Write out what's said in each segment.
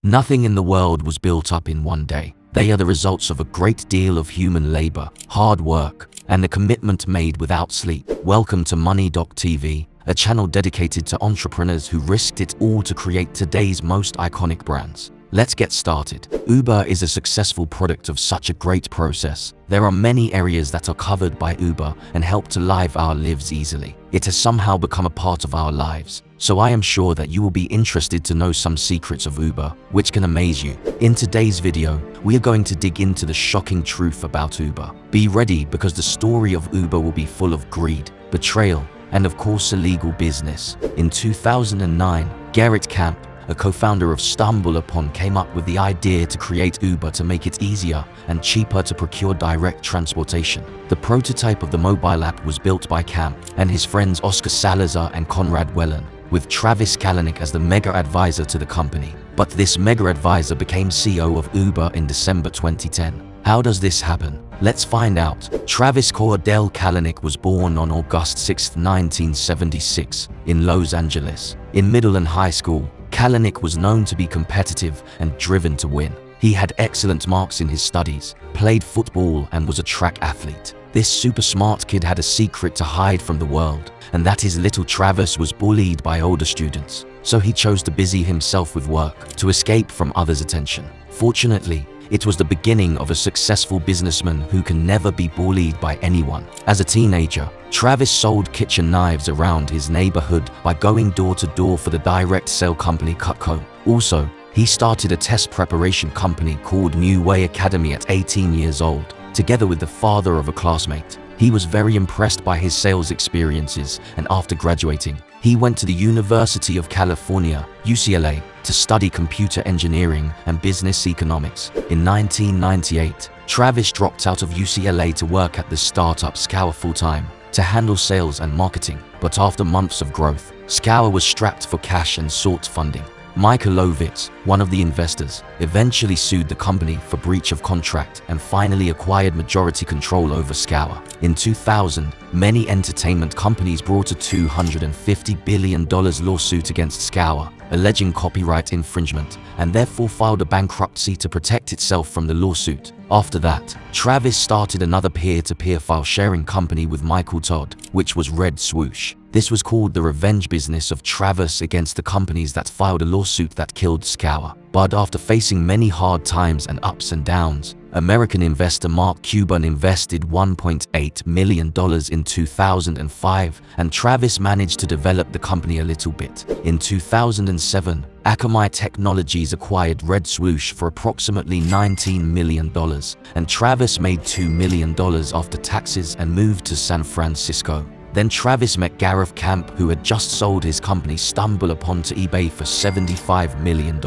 Nothing in the world was built up in one day. They are the results of a great deal of human labor, hard work, and a commitment made without sleep. Welcome to MoneydocuTV, a channel dedicated to entrepreneurs who risked it all to create today's most iconic brands. Let's get started. Uber is a successful product of such a great process. There are many areas that are covered by Uber and help to live our lives easily. It has somehow become a part of our lives. So I am sure that you will be interested to know some secrets of Uber, which can amaze you. In today's video, we are going to dig into the shocking truth about Uber. Be ready because the story of Uber will be full of greed, betrayal, and of course illegal business. In 2009, Gerrit Kamp, a co-founder of StumbleUpon, came up with the idea to create Uber to make it easier and cheaper to procure direct transportation. The prototype of the mobile app was built by Kamp and his friends Oscar Salazar and Conrad Wellen, with Travis Kalanick as the mega advisor to the company. But this mega advisor became CEO of Uber in December 2010. How does this happen? Let's find out. Travis Cordell Kalanick was born on August 6, 1976, in Los Angeles. In middle and high school, Kalanick was known to be competitive and driven to win. He had excellent marks in his studies, played football, and was a track athlete. This super smart kid had a secret to hide from the world, and that his little Travis was bullied by older students. So he chose to busy himself with work to escape from others' attention. Fortunately, it was the beginning of a successful businessman who can never be bullied by anyone. As a teenager, Travis sold kitchen knives around his neighborhood by going door to door for the direct sale company Cutco. Also, he started a test preparation company called New Way Academy at 18 years old, together with the father of a classmate. He was very impressed by his sales experiences, and after graduating, he went to the University of California, UCLA, to study computer engineering and business economics. In 1998, Travis dropped out of UCLA to work at the startup Scour full-time to handle sales and marketing. But after months of growth, Scour was strapped for cash and sought funding. Mike Lovitz, one of the investors, eventually sued the company for breach of contract and finally acquired majority control over Scour. In 2000, many entertainment companies brought a $250 billion lawsuit against Scour, alleging copyright infringement, and therefore filed a bankruptcy to protect itself from the lawsuit. After that, Travis started another peer-to-peer file-sharing company with Michael Todd, which was Red Swoosh. This was called the revenge business of Travis against the companies that filed a lawsuit that killed Scour. But after facing many hard times and ups and downs, American investor Mark Cuban invested $1.8 million in 2005, and Travis managed to develop the company a little bit. In 2007, Akamai Technologies acquired Red Swoosh for approximately $19 million, and Travis made $2 million after taxes and moved to San Francisco. Then Travis met Gareth Kamp, who had just sold his company StumbleUpon to eBay for $75 million.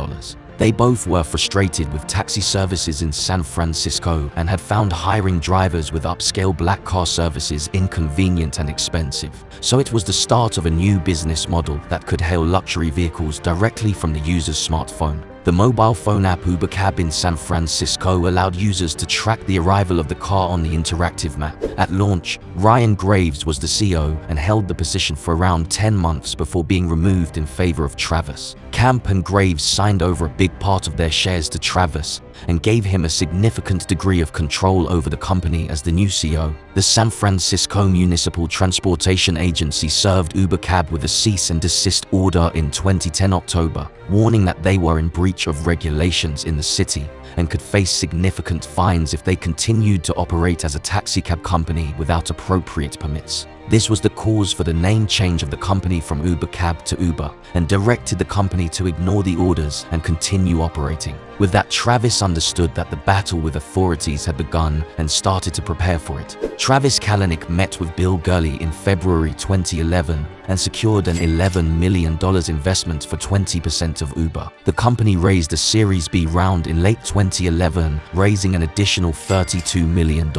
They both were frustrated with taxi services in San Francisco and had found hiring drivers with upscale black car services inconvenient and expensive. So it was the start of a new business model that could hail luxury vehicles directly from the user's smartphone. The mobile phone app Uber Cab in San Francisco allowed users to track the arrival of the car on the interactive map. At launch, Ryan Graves was the CEO and held the position for around 10 months before being removed in favor of Travis. Kamp and Graves signed over a big part of their shares to Travis and gave him a significant degree of control over the company as the new CEO. The San Francisco Municipal Transportation Agency served Uber Cab with a cease and desist order in 2010 October, warning that they were in breach of regulations in the city and could face significant fines if they continued to operate as a taxicab company without appropriate permits. This was the cause for the name change of the company from Uber Cab to Uber, and directed the company to ignore the orders and continue operating. With that, Travis understood that the battle with authorities had begun and started to prepare for it. Travis Kalanick met with Bill Gurley in February 2011 and secured an $11 million investment for 20% of Uber. The company raised a Series B round in late 2011, raising an additional $32 million.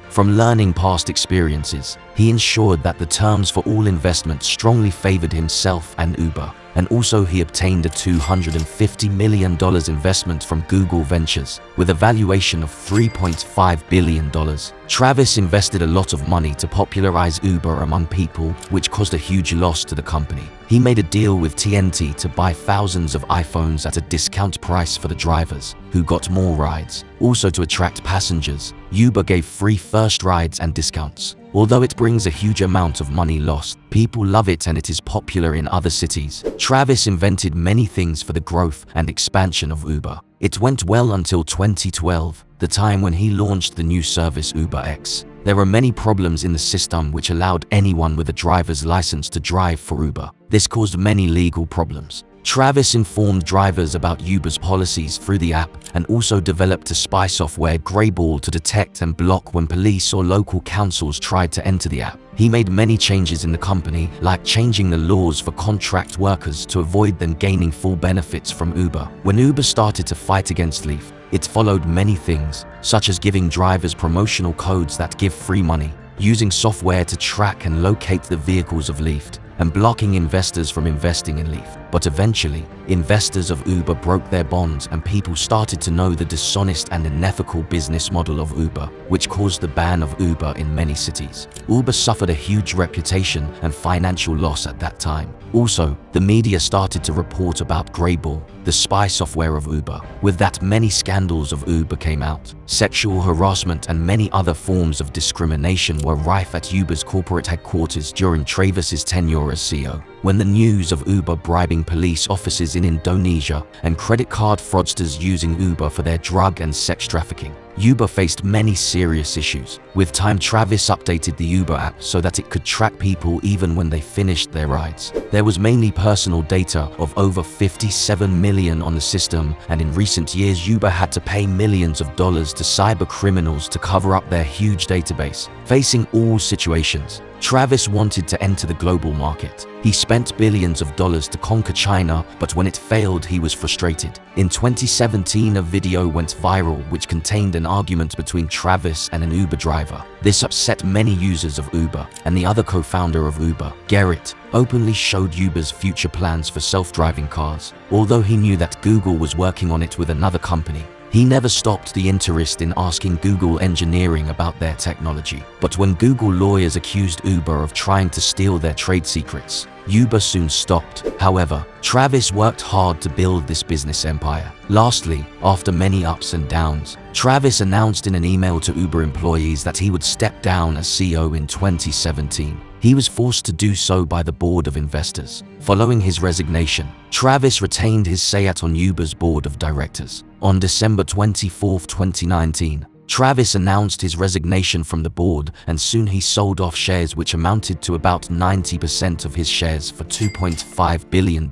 From learning past experiences, he ensured that the terms for all investments strongly favored himself and Uber. And also he obtained a $250 million investment from Google Ventures with a valuation of $3.5 billion. Travis invested a lot of money to popularize Uber among people, which caused a huge loss to the company. He made a deal with TNT to buy thousands of iPhones at a discount price for the drivers, who got more rides. Also, to attract passengers, Uber gave free first rides and discounts. Although it brings a huge amount of money lost, people love it and it is popular in other cities. Travis invented many things for the growth and expansion of Uber. It went well until 2012, the time when he launched the new service UberX. There were many problems in the system which allowed anyone with a driver's license to drive for Uber. This caused many legal problems. Travis informed drivers about Uber's policies through the app and also developed a spy software Greyball to detect and block when police or local councils tried to enter the app. He made many changes in the company, like changing the laws for contract workers to avoid them gaining full benefits from Uber. When Uber started to fight against Lyft, it followed many things, such as giving drivers promotional codes that give free money, using software to track and locate the vehicles of Lyft, and blocking investors from investing in Lyft. But eventually, investors of Uber broke their bonds and people started to know the dishonest and unethical business model of Uber, which caused the ban of Uber in many cities. Uber suffered a huge reputation and financial loss at that time. Also, the media started to report about Greyball, the spy software of Uber. With that, many scandals of Uber came out. Sexual harassment and many other forms of discrimination were rife at Uber's corporate headquarters during Travis's tenure as CEO. When the news of Uber bribing police officers in Indonesia and credit card fraudsters using Uber for their drug and sex trafficking, Uber faced many serious issues. With time, Travis updated the Uber app so that it could track people even when they finished their rides. There was mainly personal data of over 57 million on the system, and in recent years Uber had to pay millions of dollars to cyber criminals to cover up their huge database. Facing all situations, Travis wanted to enter the global market. He spent billions of dollars to conquer China, but when it failed, he was frustrated. In 2017, a video went viral which contained an argument between Travis and an Uber driver. This upset many users of Uber, and the other co-founder of Uber, Garrett, openly showed Uber's future plans for self-driving cars. Although he knew that Google was working on it with another company, he never stopped the interest in asking Google engineering about their technology. But when Google lawyers accused Uber of trying to steal their trade secrets, Uber soon stopped. However, Travis worked hard to build this business empire. Lastly, after many ups and downs, Travis announced in an email to Uber employees that he would step down as CEO in 2017. He was forced to do so by the board of investors. Following his resignation, Travis retained his say on Uber's board of directors. On December 24, 2019, Travis announced his resignation from the board, and soon he sold off shares which amounted to about 90% of his shares for $2.5 billion.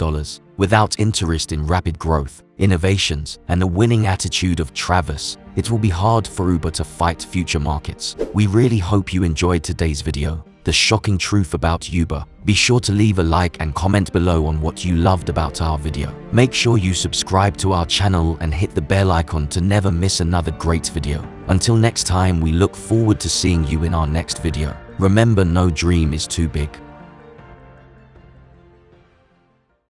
Without interest in rapid growth, innovations, and the winning attitude of Travis, it will be hard for Uber to fight future markets. We really hope you enjoyed today's video, the shocking truth about Uber. Be sure to leave a like and comment below on what you loved about our video. Make sure you subscribe to our channel and hit the bell icon to never miss another great video. Until next time, we look forward to seeing you in our next video. Remember, no dream is too big.